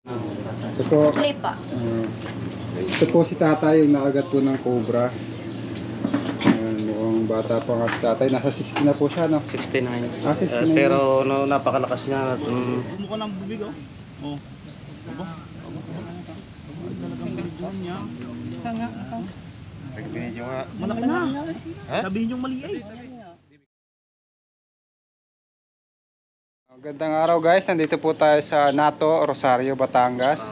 Ito po, Sukli pa. ito po si tatay yung nakagat po ng cobra. Ayan, mukhang bata pa nga si tatay. Nasa 60 na po siya, no? 69. 69. Pero no, napakalakas niya. Mukha ng bubig, oh. Oh. Aba. Talagang binidyohan niya. Binidyo nga. Malaki na. Ha? Sabihin yung mali ay. Magandang araw guys, nandito po tayo sa Nato, Rosario, Batangas.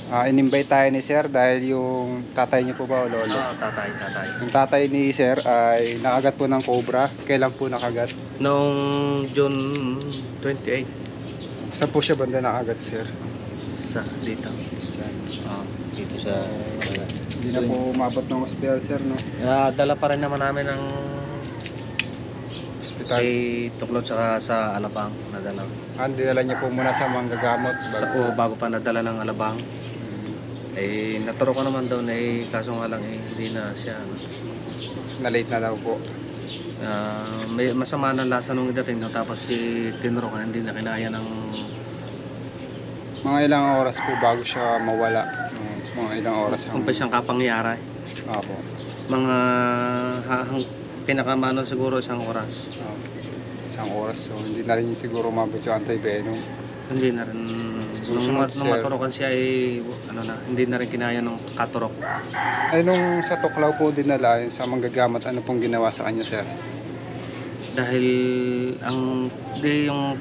In-invite tayo ni Sir dahil yung tatay niyo po ba o lolo? Oo, tatay. Yung tatay ni Sir ay nakagat po ng cobra. Kailan po nakagat? Noong June 28 Saan po siya banda nakagat, Sir? sa dito. Dito sa Hindi na po umabot ng hospital, Sir, no? dala pa rin naman namin ng Hospital. kay Tuklod sa Alabang nadala. Dinala niya po muna sa manggagamot. Bago pa nadala ng Alabang. Naturo ko naman daw na kaso nga lang hindi na siya Na-late na daw po. may masama ng lasa nung dating no, tapos tinuro ko hindi na kinaya ng Mga ilang oras po bago siya mawala. Mga ilang oras ang... kumpisang kapangyari. Opo. Mga pinakamano siguro isang oras. Isang oras. So hindi na rin siguro umabot yung anti-venom. Hindi na rin nung maturokan siya hindi na rin kinaya ng katurok. Ay nung sa Tuklaw po dinala, sa manggagamot, ano pong ginawa sa kanya, Sir? Dahil yung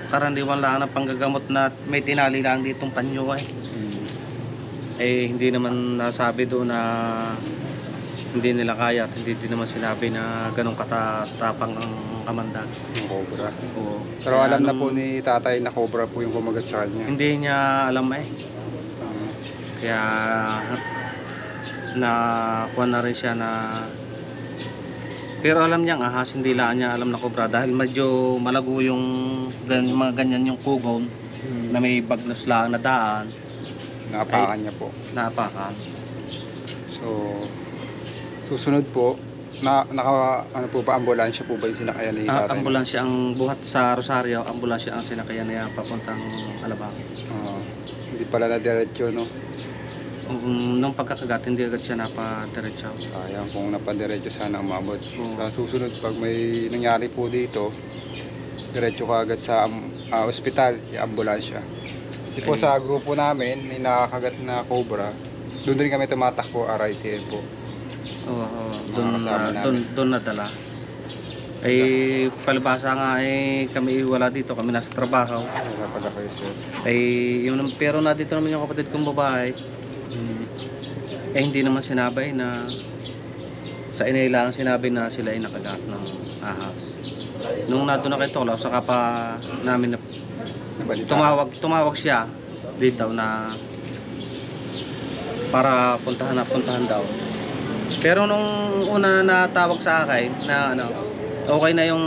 karaniwan lang ng panggagamot na may tinali lang ditong panyo hindi naman nasabi doon na hindi nila kaya at hindi din naman sinabi na ganong katatapang ang kamanda. Yung cobra. Oo. Pero alam na po ni tatay na cobra po yung kumagat sa kanya. Hindi niya alam kaya nakuha na rin siya na pero alam niya ahas, hindi lang niya alam na cobra dahil medyo malago yung mga ganyan yung kugon na may bagnos lang na daan. Naapakan niya po. Naapakan. So susunod po, ano po ba, ambulansya po ba yung sinakayan ni tatay? Ambulansya ang buhat sa Rosario, ambulansya ang sinakayan niya papuntang Alabang. Hindi pala na diretso, no? Nung pagkakagat, hindi agad siya napadiretso. Sayang kung napadiretso sana umabot. Sa susunod, pag may nangyari po dito, diretso ka agad sa ospital, yung ambulansya. Kasi po sa grupo namin, may nakakagat na cobra, doon rin kami tumatakbo, RITL po. Doon nadala. Palibasa nga kami wala dito, kami nasa trabaho. Wala pala kayo, Sir. Pero na dito naman yung kapatid kong babae. Hindi naman sinabi na sa inay lang sinabi na sila ay nakagat ng ahas. Nung nato na kay Tuklaw, saka pa namin tumawag siya dito na para puntahan daw. Pero nung una natawag sa akin na okay na yung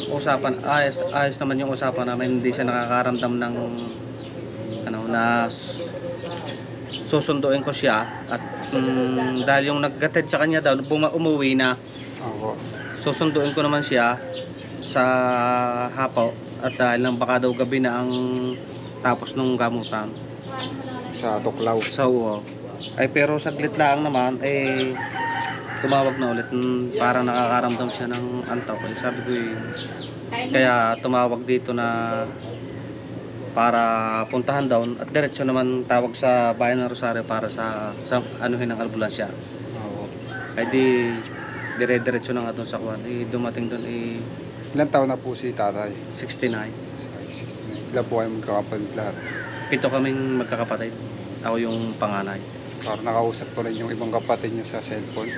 usapan, ayos naman yung usapan namin, hindi siya nakakaramdam ng na susunduin ko siya at dahil yung naggatid sa kanya daw umuwi na. Susunduin ko naman siya sa hapo at dahil lang baka daw gabi na ang tapos nung gamutan Sa Tuklaw. Pero saglit lang naman tumawag na ulit para nakakaramdam siya ng antaw. Sabi ko kaya tumawag dito na para puntahan daw at diretso naman tawag sa bayan ng Rosario para sa anuhin ng ambulansya. Dire-diretso na nga doon sa kuwan. Dumating doon Ilan taon na po si tatay? 69. Ilan po kayo magkakapatid lahat? 7 kaming magkakapatid. Ako yung panganay. Para nakausap ko rin yung ibang kapatid niyo sa cellphone.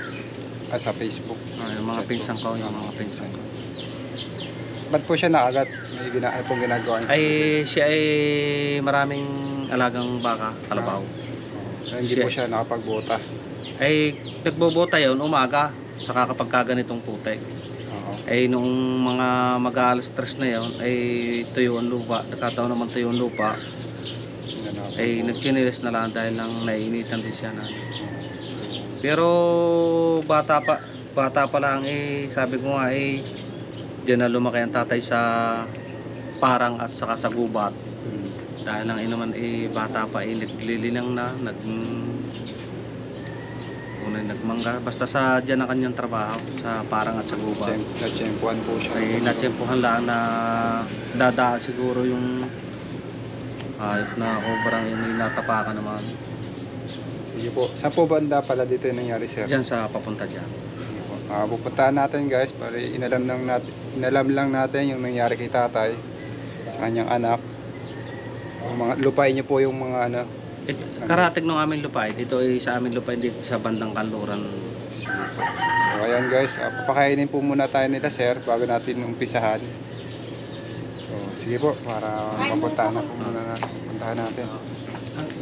Sa Facebook. Yung mga pinsan ko, Ba't po siya nakagat? Ano pong ginagawa niya? Siya ay maraming alagang baka, kalabaw. Hindi po siya nakapagbota. Nagbobota yun umaga, saka kapag kaganitong putik. Nung mga mag-aalas 3 na yun, tuyo ang lupa. Nakataon naman tuyo ang lupa. Nagchinilis na lang dahil lang naiinitan din siya na. Pero bata pa lang sabi ko nga diyan na lumaki ang tatay sa parang at saka sa gubat. Dahil ang inuman bata pa naglilinang na, unay nagmangga. Basta sa dyan ang kanyang trabaho, sa parang at sa guba. Natsyempuan po siya. Ay natsyempohan lang na dadaan siguro yung hayop na obrang inatapakan naman. Sige po. Saan po banda pala dito yung nangyari, sir? Diyan sa papunta dyan. Sige po. Pupuntahan natin guys para inalam lang natin yung nangyari kay tatay sa kanyang anak. Yung mga lupain niyo po yung mga ano. Karating ng aming lupay. Dito ay sa aming lupay dito sa bandang Kanluran. So ayan guys, papakainin po muna tayo nila sir bago natin umpisahan. So sige po, para mapuntahan na po muna puntahan natin.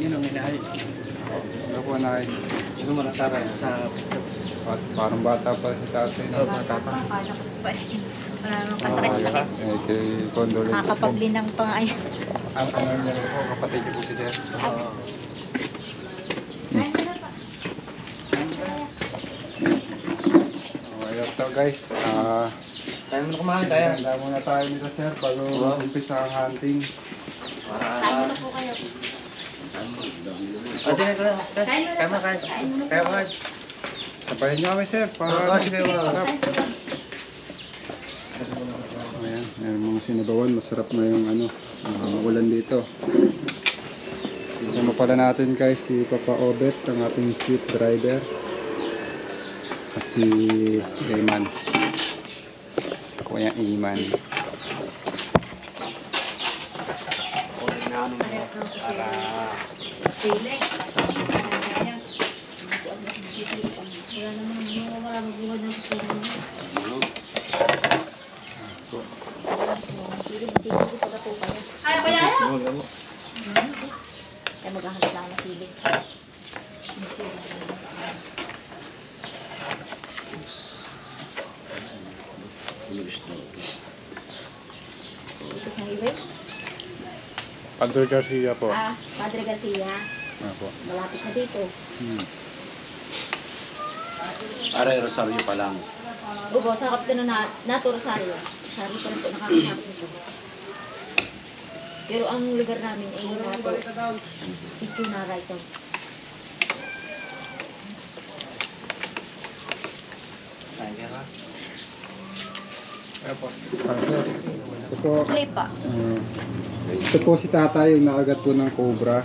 Yun ang inahay. Ano po na Ito mo natara sa parang bata pa si tatay. bata pa. Nakalakas pa eh. Wala namang kasakit-sakit. Kay condolence po. Nakakapaglinang pa nga yan. Ang niya po, kapatid niyo po si sir. Ayan to guys. Kaya mo na kumain tayo. Handa muna tayo nila sir bago umpisa ang hunting. Kain muna po kayo. Kaya mo kain. Kaya mo kain. Sabayan niyo kami sir para Sige, masarap. Ayan, ayan mga sinabawan, masarap na yung ano, ulan dito. Isama pala natin guys si Papa Obet, ang ating sweet driver. At si Rayman. Kuya Iman. Kaya maghahanap lang ng sili. Ito sa highway? Padre Garcia po. Padre Garcia. Ako. Malapit na dito. Aray, Rosario pa lang. Ubo, sakap ko na nato Rosario. Rosario pa rin po nakakasakap nito. Pero ang lugar namin ay nato. Sitio Nara ito. Kain ka ka? Ito po, Play pa. ito po si tatay yung nakagat po ng cobra.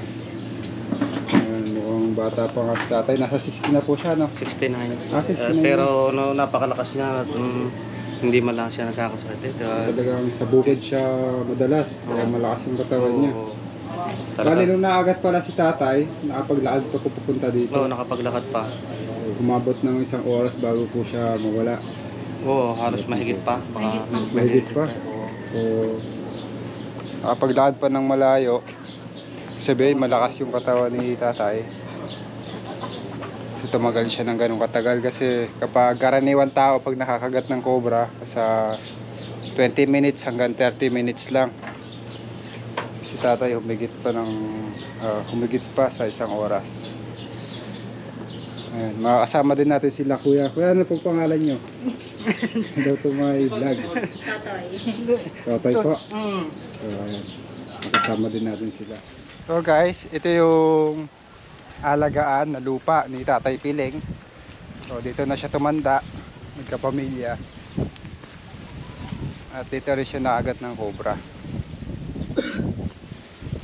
Ayan, mukhang bata pa nga si tatay. Nasa 60 na po siya, no? 69. 69. Pero no, napakalakas niya at hindi man lang siya nagkakasakit. Talagang sa bukid siya madalas. Kaya malakas yung katawan niya. Bali, Talaga. nung nakagat pala si tatay, nakapaglakad pa po pupunta dito. Oo, nakapaglakad pa. Umabot ng 1 oras bago po siya mawala. Oo, halos mahigit pa. Baka Mahigit pa. So, nakapaglakad pa ng malayo. Sabihin, malakas yung katawan ni tatay. So, tumagal siya ng ganong katagal kasi kapag karaniwan tao pag nakakagat ng cobra sa 20 minutes hanggang 30 minutes lang. Si tatay humigit pa sa 1 oras. Ayan, makakasama din natin sila kuya. Kuya, ano pong pangalan nyo? Daw to my vlog. Tatoy. Tatay po. So, ayan. Makasama din natin sila. So guys, ito yung alagaan na lupa ni Tatay Piling. So dito na siya tumanda, nagkapamilya. At dito rin siya naagat ng cobra.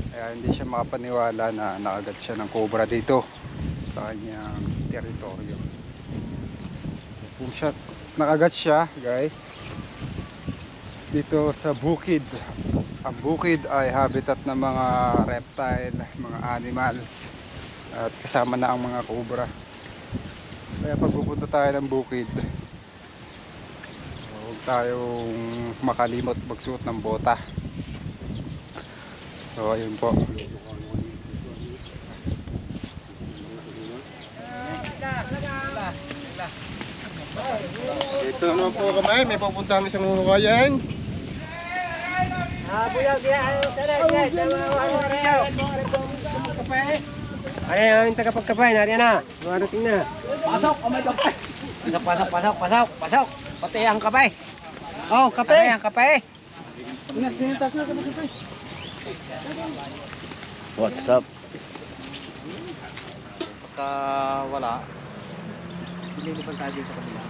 Kaya hindi siya makapaniwala na naagat siya ng cobra dito sa kanyang teritoryo. Kung siya, nakagat siya guys dito sa bukid. Ang bukid ay habitat ng mga reptile, mga animals, at kasama na ang mga cobra. Kaya pag pupunta tayo ng bukid, huwag tayong makalimot magsuot ng bota. So ayun po. Ito naman po kamay, may pupuntahan isang hukayan. Ay, yung tagapagkapay, nariyan na. Marating na. Pasok, oh my God. Pasok. Pati ang kapay. Oh, kapay. Ang kapay. What's up? Pagka wala, lilipan tayo dito sa kabila.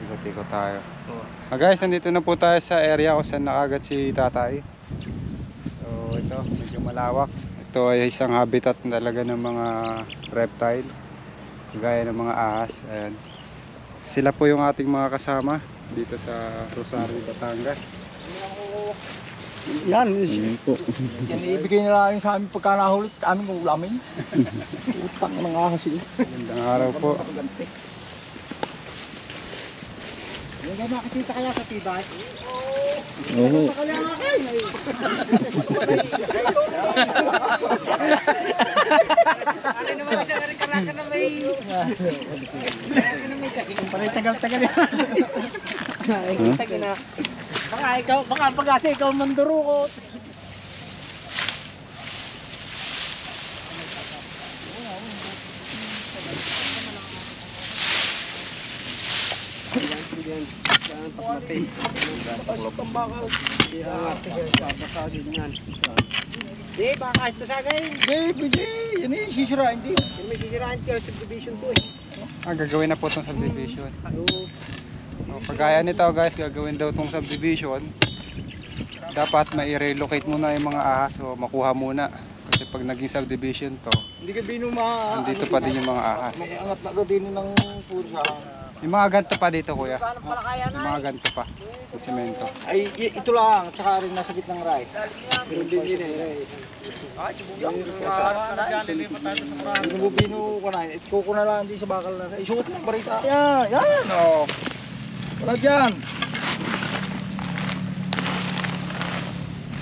Ikot-ikot tayo. Oo. Guys, nandito na po tayo sa area kung saan nakagat si tatay. So ito, medyo malawak. Ito ay isang habitat talaga ng mga reptile, gaya ng mga ahas. Ayan. Sila po yung ating mga kasama dito sa Rosario, Batangas. Yan ibigay nila yung sa amin pagka nahulit, aming ulamin. Utang ng ahas yun. Magandang araw po. Hindi makikita kaya sa tibay. Oo. Ano naman siya karaka na may... Parang tagal-tagal yan. Tagal na. Baka pag-asa ikaw mandurukot. Di, baka kahit pasagay. Pwede. Yan eh, sisirain din. Yung may sisirahan kayo sa subdivision to eh. Gagawin na po itong subdivision. Oo. Pagkaya nito guys, gagawin daw itong subdivision. Dapat mai-relocate muna yung mga ahas o makuha muna. Kasi pag naging subdivision to, Hindi ka bino andito pa din yung mga ahas. Angat na ka din ng pursa. Yung mga ganto pa dito kuya. Paano pala kaya Yung mga ganto pa. Yung semento. Ay, ito lang. Tsaka rin nasa gitnang right. Pero din yun eh. Binubino ko na. Ito ko na lang din sa bakal na. Isuot mo barita. Yan. Yan. O. Wala dyan.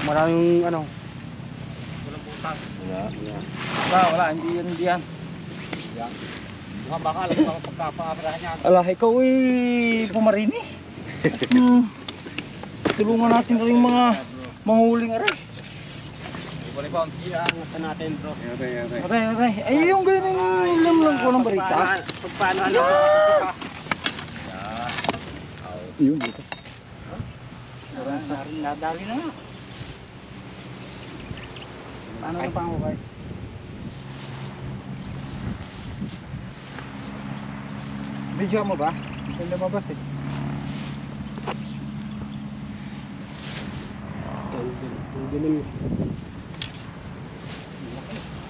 Maraming ano. Wala. Hindi yan. Mga baka alam mo pagkapaparahan niya. Ala, ikaw pumarini. Tulungan natin rin mga manghuling aray. Iangat natin bro. Aray. Ay, yung ganyan lang ko ng barita. Paano ano? Yun dito. Nadali na. Ano na pang okay? Video mo ba? Hindi lumabas eh.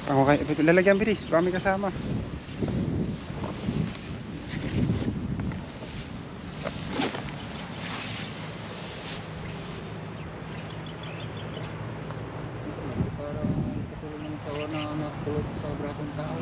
Okay, lalagyan bilis. Baka may kasama. Parang katulong ng sawa na nakulot sa brasong tao.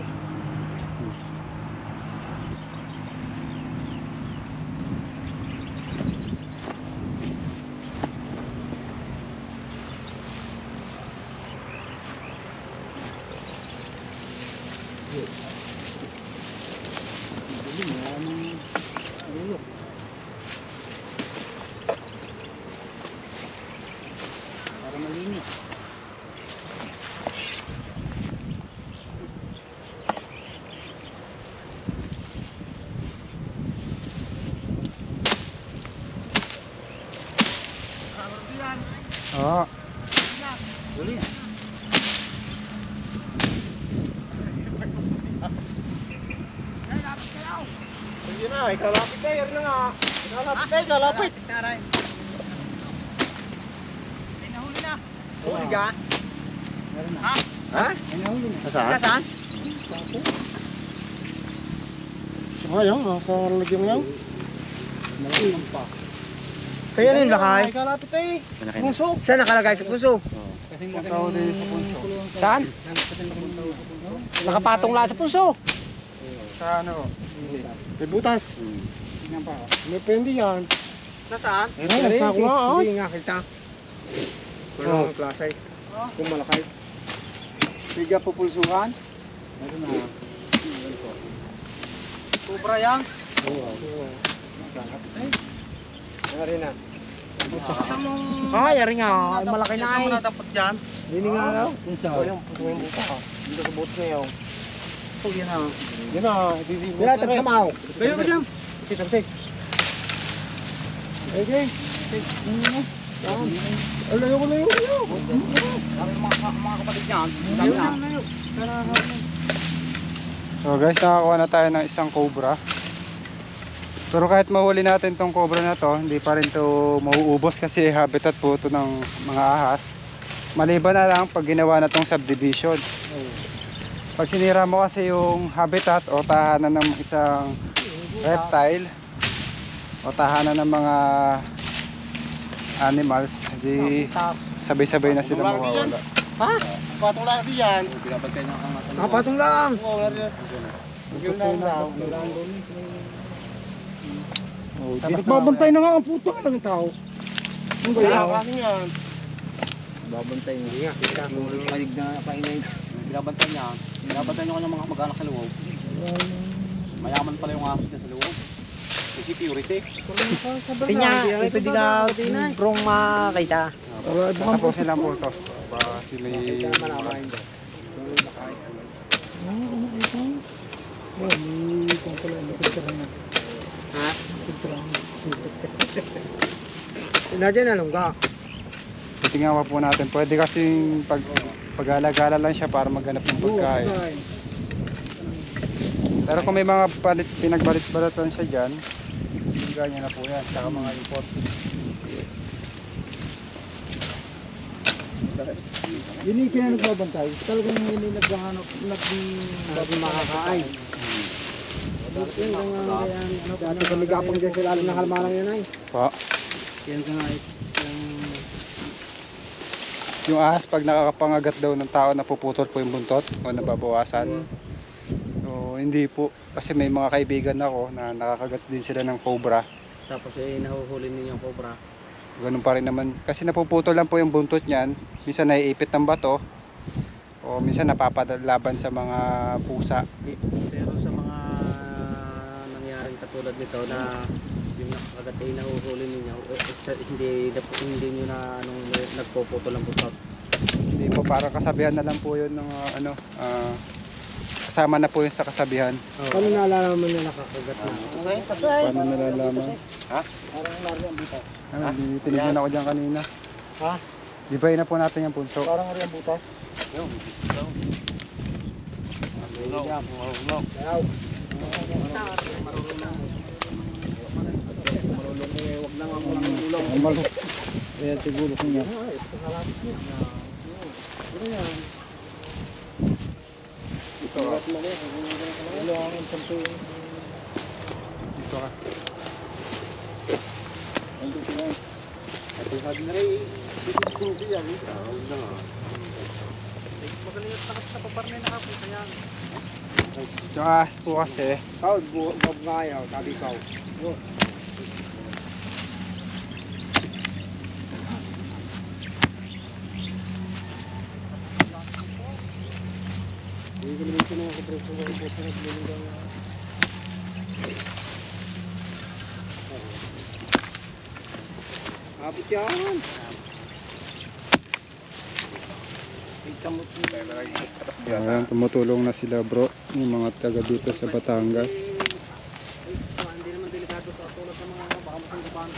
Para malinis. Oo. Yun na, ikalapit kayo na nga. Ikalapit. Huli ka? Ha? Nasaan? Sayang, nasa lagyan mo yan. Kaya ano yung lakay? Ikalapit eh. Malaki na. Puso. Saan nakalagay sa puso? Kasing laki ng punso. Saan? Nakapatong lang sa puso. Sa ano? May butas. Tingnan pa. May pwede yan. Nasaan? Nasa ko nga, oh. Hindi nga kita. Walang klase. Kung malaki. Siga pupulsuhan. Meron na. Sobra yan. Yari na. Yari nga. Ay, malaki na Saan mo eh. natapat dyan? Hindi nga daw. Ito yung puso yung buta ka. Dito sa buto niya yung. Pag yan ah. Yun na. Yan na, tagsamaw. Kayo ba dyan? Okay. Layo. Kami mga kapatid niyan. Layo. So guys, nakakuha na tayo ng isang cobra. Pero kahit mahuli natin tong cobra na to, hindi pa rin to mauubos kasi habitat po ito ng mga ahas. Maliban na lang pag ginawa na tong subdivision. Pag sinira mo kasi yung habitat o tahanan ng isang reptile o tahanan ng mga animals, di sabay-sabay na sila mawawala. Ha? Patong lang diyan. Nakapatong lang. Nagbabantay na nga ang puto ng tao. Ang gaya. Yan. Babantay niya. Hindi nga, kita. Malig na kainay. Binabantay niya. Binabantay niya kanyang mga mag-anak sa loob. Mayaman pala yung aso niya sa loob. Kasi purity. Pinya, ito di ka brong makita. Tapusin lang po ito. Kasi may Ha? Nadyan na lungga. titingnan po natin. Pwede kasing pag-alagala lang siya para maghanap ng pagkain. Pero kung may mga pinagbalit-balatan siya dyan, ganyan na po yan. Saka mga import. Yun yung kaya nagbabantay. Talagang yun yung naghahanap. Bago makakain. Dati kami gapang dyan sa lalim ng halmanang yan ay. Po. Yan ka nga Yung ahas pag nakakapangagat daw ng tao, napuputol po yung buntot o nababawasan. So hindi po. Kasi may mga kaibigan ako na nakakagat din sila ng cobra. Tapos nahuhuli ninyo yung cobra. Ganun pa rin naman. Kasi napuputol lang po yung buntot niyan. Minsan naiipit ng bato. O minsan napapalaban sa mga pusa. Pero sa mga nangyaring katulad nito na yung nakakagat ay nahuhuli ninyo, hindi nyo na nagpuputol ang buntot. Hindi po, parang kasabihan na lang po yun ng kasama na po yun sa kasabihan. Paano nalalaman na nakakagat na? Paano nalalaman? Ha? Tinignan ako dyan kanina. Ha? Libay na po natin yung punto. Parang rin ang butas. Ayan siguro kung yan. Dito ka. Dito ka. Yung ahas po kasi, Ikaw, buwag nga ayaw, sabi ikaw. Kapit yan. ayan, tumutulong na sila bro, yung mga taga dito sa Batangas. Hindi naman delikado sa tulad ng mga baka masungkapan.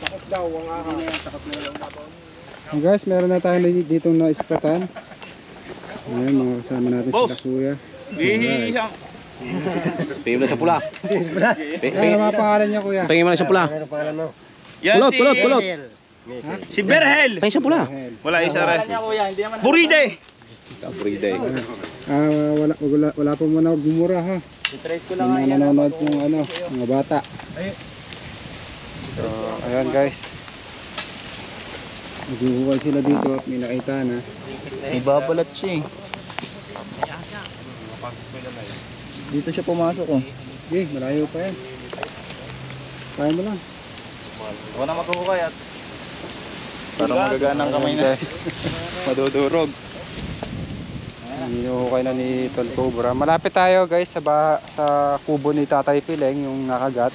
Takot daw ang araw. Takot na yung labaw. Guys, meron na tayo dito na ispatan. Ayan, mga kasama natin sila kuya. Pingin mo na sa pula. Ano mga pangalan niya kuya? Pingin mo na sa pula. Ano pangalan mo? Pulot. Si Berhel. Pingin sa pula. Wala isa rin. Buride. Wala po muna gumura ha. I-trace ko Yung mga nanonood pong mga bata. So, ayan guys. Naghuhuwal sila dito at may nakita na. Ibabalat siya eh. Dito siya pumasok oh. Okay, malayo pa yan. Kaya mo lang. Ako na magkukukay at parang magaganang kamay na. Madudurog. Hinuhukay na ni Tol Cobra. Malapit tayo guys sa kubo ni Tatay Pileng, yung nakagat.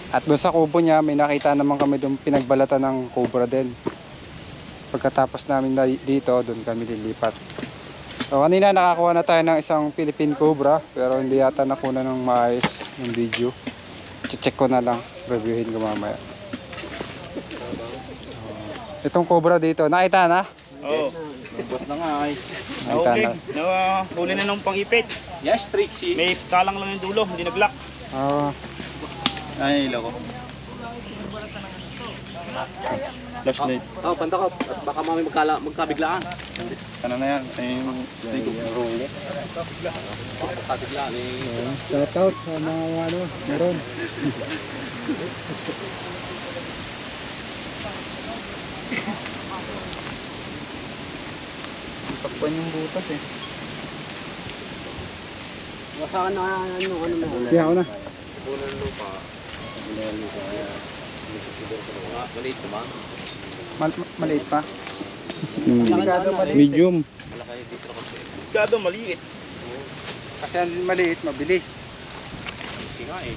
At doon sa kubo niya may nakita naman kami doon pinagbalatan ng cobra din. Pagkatapos namin dito, doon kami lilipat. So kanina nakakuha na tayo ng isang Philippine Cobra, pero hindi yata nakuna ng maayos yung video. Check ko na lang, reviewin ko mamaya. Itong cobra dito. Nakita na? Oo. Boss na nga ay. Nakita na. Huli na ng pang-ipit. Yes, Trixie. May kalang lang yung dulo, hindi nag-lock. Oo. Ay, ilaw ko. Flashlight. Oh, pandakot. At baka mamay magkabiglaan. Ano na yan? Ay, Magkabiglaan eh. Shout out sa mga ano, meron. takpan yung butas eh. Saan na ano na. Kaya ako na. Punan lupa. Maliit na ba? Maliit pa. Medium. Malaki dito na kasi. Gado, maliit. Kasi ang maliit, mabilis. Kasi nga eh.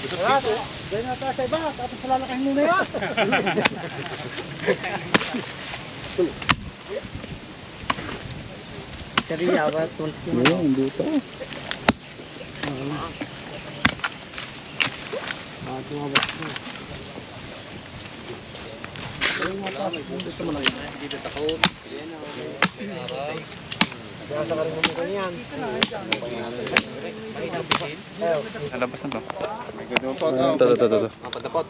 Dahil na tayo sa iba, tapos palalaking muna yan. Kariya ba? Tulis ko na. Ang butas. Tumabas na. Gusto mo lang yun. Dito takot. Kaya sa karin mo kanyan. Nalabas na to. Ito. Pandakot.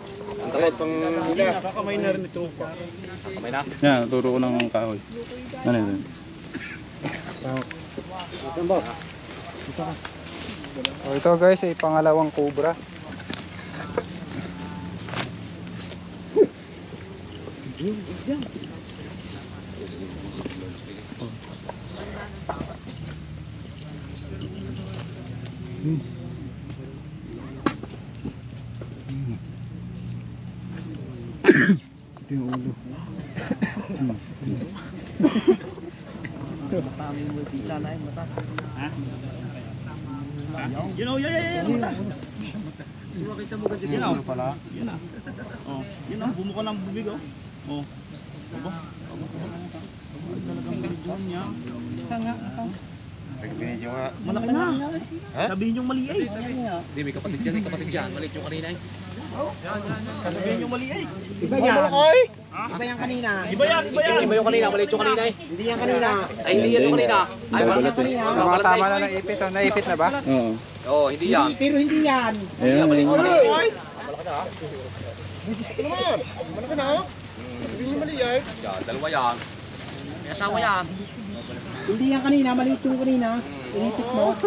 Nakakamay na rin ito. Kamay na. Yan, turo ko ng kahoy. Ano yun? Ito guys ay pangalawang cobra. Ito yung ulo. You know, yeah. Sumakita mo ganyan Yun sa o. ulo pala. Yun na. Oh, yun o, bumuka ng bubig oh. Oh. Aba. Talagang binidyon niya. Malaki na. Sabihin yung mali ay. Hindi, may kapatid dyan eh. Kapatid dyan. Maliit yung kanina eh. Sabihin yung mali ay. Iba yan. Iba yan kanina. Iba yan. Iba yung kanina. Maliit yung kanina eh. Hindi yan kanina. Ay, hindi yan yung kanina. Ay, Hindi yan kanina. Tama na naipit. Naipit na ba? Oo. Oo, hindi yan. Pero hindi yan. Ayan. Maliit yung kanina. Yan, dalawa yan. May asawa yan. Hindi yan kanina. Maliit yung kanina. Initik mo.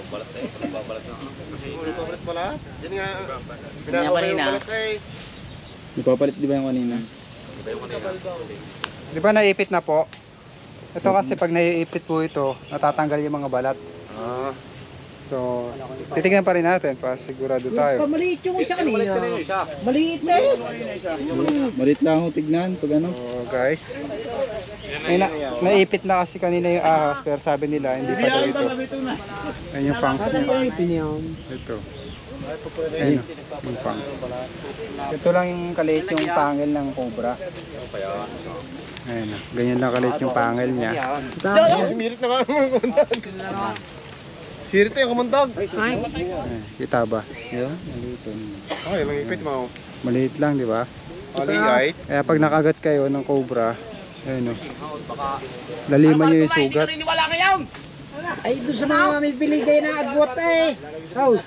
Balat eh. Balat na. Ipapalit di ba yung kanina? Iba yung kanina. Di ba naipit na po? Ito kasi pag naiipit po ito, natatanggal yung mga balat. So, titignan pa rin natin para sigurado tayo. Maliit yung isa Maliit kanina. kanina yung isa. Maliit na eh. Malit lang ako tignan pag ano. So, guys. Naipit na kasi kanina yung ahas pero sabi nila hindi pa daw ito. Ayun yung fangs niya. Ito. Ayun yung fangs. Ito lang yung kaliit yung pangil ng cobra. Ayun na. Ganyan lang kaliit yung pangil niya. Sirit na yung kamundag. Ayun, kita ba? Maliit lang, di ba? Kaya pag nakagat kayo ng cobra, ayun o. Laliman nyo yung sugat. Ay, doon sa mga may piligay na agwat eh. Oh.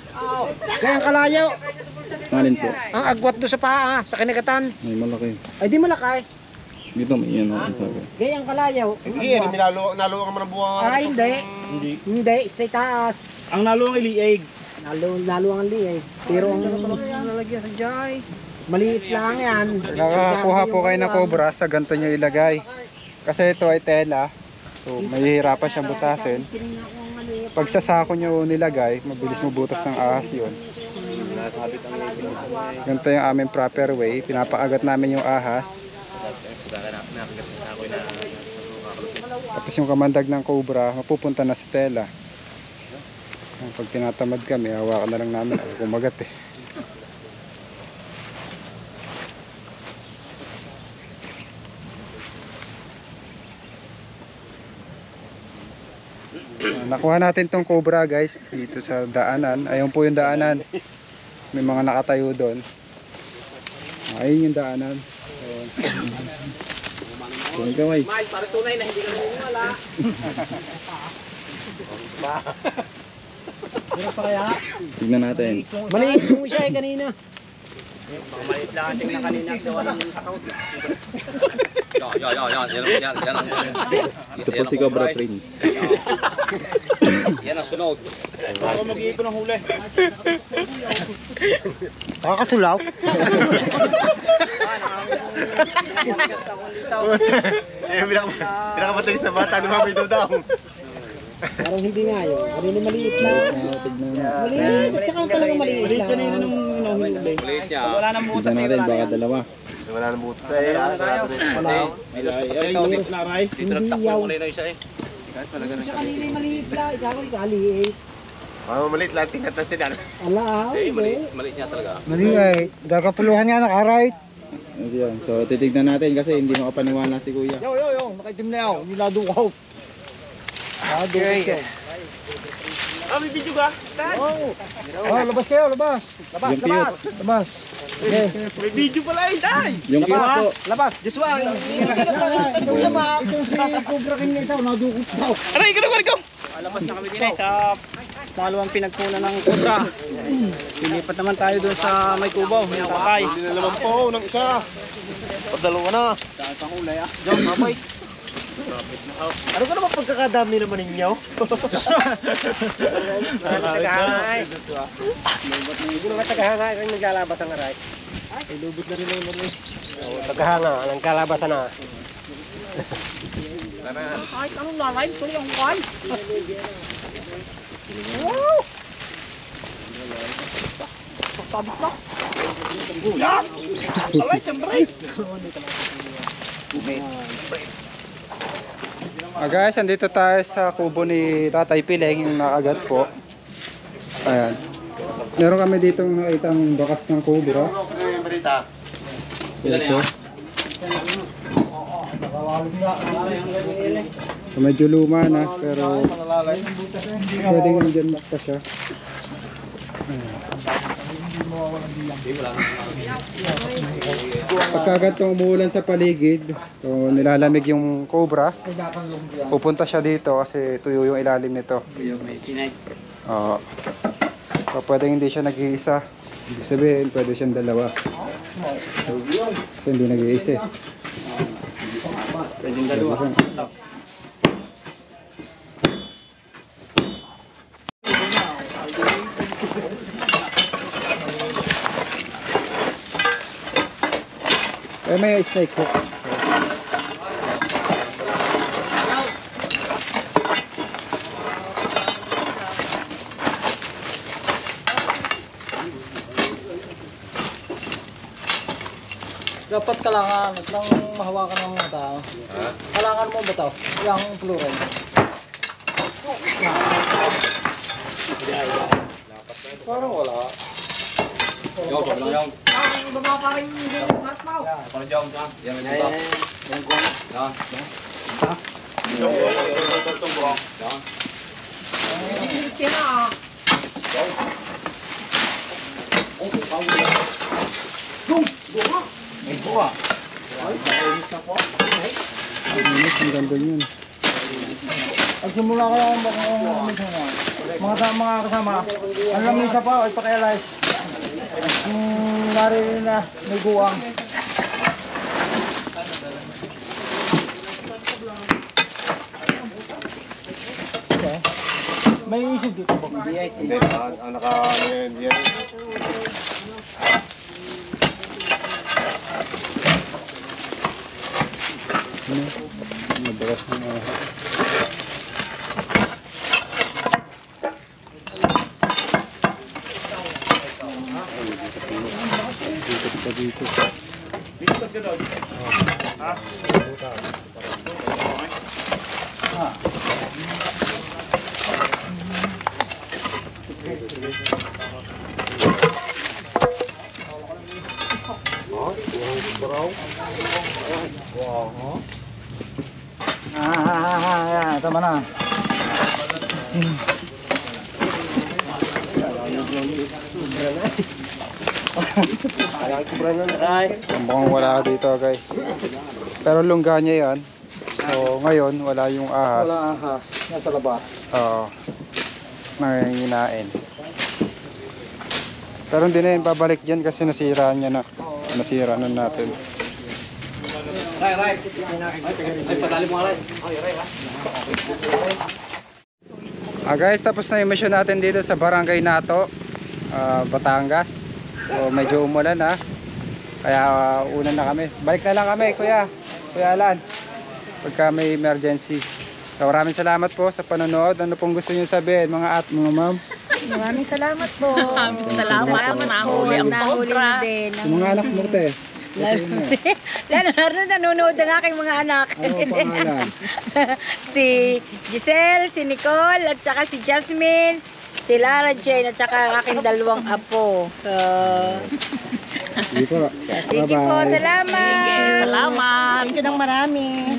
Kaya ang kalayo. Alin po? Ang agwat doon sa paa, sa kinagatan. Ay, malaki. Ay, di malakay. Dito may yan. Kaya ang kalayo. Hindi, nalo ka man ang buwang. Ah, hindi. Hindi, sa taas. Ang nalo ang iliig. Lalo ang liay. Pero ang maliit lang yan. Nakakakuha po kayo ng cobra, sa ganito nyo ilagay. Kasi ito ay tela. So, mahihirapan siyang butasin. Pag sa sako nyo nilagay, mabilis mabutas ng ahas yun. Ganito yung aming proper way. Pinapaagat namin yung ahas. Tapos yung kamandag ng cobra, mapupunta na sa tela. Pag tinatamad kami, hawakan na lang namin. Kumagat eh. Nakuha natin tong cobra guys dito sa daanan. Ayun po yung daanan. May mga nakatayo doon. Ayun yung daanan. Ayun kaway. Mahal, para tunay na hindi ka naniniwala. Pero pa kaya? Tignan natin. Maliit yung isa eh kanina. Maliit lang ating na kanina. Gawa ng account. Ito po si Cobra Prince. Yan ang sunod. Baka mag-iipon ng huli. Nakakasulaw. Pinakamatalis na bata ni Mami Dudang. Parang hindi nga yun. Kanina maliit lang. Maliit. At saka talaga maliit lang. Kanina nung hinahuli. Ulit niya. Wala nang butas Tignan natin, baka dalawa. Wala nang butas eh. Wala. May lost pa ikaw. Laray. Dito nagtakbo yung kulay na isa eh. Siya kanina maliit lang. Ikaw kaliit. Maliit lang, tingnan na sila. Ala, Eh, hindi. maliit niya talaga. Maliit. Gagapuluhan nga naka-right. Ayan. So titignan natin kasi hindi makapaniwala si Kuya. Yo. Nakaitim na yaw. Nilado ko. Okay. May video ka? Oh, labas kayo, labas. Labas. Okay. May video pala eh, Day! Yung isa po. Labas. Joshua. Hindi ka na Kuya ma. Itong si Cobra King na ito, nadukot daw. Aray, ikaw! Labas na kami din sa pangalawang pinagpuna ng Cobra. Lilipat naman tayo doon sa may kubaw, may tatay. Hindi na naman po, ng isa. Padalawa na. Saan pang ulay ah? Diyan, mamay. Ano ka naman pagkakadami naman ninyo? Tagahangay. Hindi naman tagahangay kung naglalabas ang aray. Ay, lubot na rin ang aray. Tagahanga, ang kalabasan na. Ay, anong lalay? Tuloy ang kuhan. Sabit na. Alay, tembray! Guys, andito tayo sa kubo ni Tatay Pileng, yung nakagat po. Ayan. Meron kami dito nakitang bakas ng cobra. Ito. Medyo luma na, pero pwedeng nandyan pa siya. Pagkagat itong umuulan sa paligid, so nilalamig yung cobra, pupunta siya dito kasi tuyo yung ilalim nito. Oo. So pwedeng hindi siya nag-iisa. Ibig sabihin, pwede siyang dalawa. Kasi hindi nag-iisa eh. Pwedeng dalawa. Eh, may snake hook. Dapat kalangan, lang mahawakan ng mga tao. Kalangan mo ba ito? Yung plural. Parang wala. Yo, parang lang. Ang baba pa rin yung heart mo. Parang jam ka. Yan ang iba. Yan. Ang ganda yun. Pag simula kayo ang mga kasama, ang lamisa pa, ay pakialis. Kung narinig na may guwang. May isip dito ba? Hindi, ang naka-yan. Mabagas ng dito. Tama na. Mukhang wala ka dito guys. Pero lungga niya yan. So ngayon wala yung ahas. Wala ahas. Nasa labas. Oo. Nanginginain. Pero hindi na yun babalik dyan kasi nasira niya na. Nasira na natin. Ray. Ay, padali mo Ray. Guys, tapos na yung mission natin dito sa Barangay Nato, Batangas. So medyo umulan kaya una na kami. Balik na lang kami Kuya Alan pagka may emergency. So maraming salamat po sa panonood. Ano pong gusto niyo sabihin mga ma'am? Maraming salamat po. Maraming salamat. Nahuli ang cobra. din. Yung mga anak mo te. Lalo nanonood ang aking mga anak. Ano pangalan? Si Giselle, si Nicole, at saka si Jasmine, si Lara Jane, at saka ang aking dalawang apo. Sige po. Sige po, salamat. Salamat. Thank you ng marami.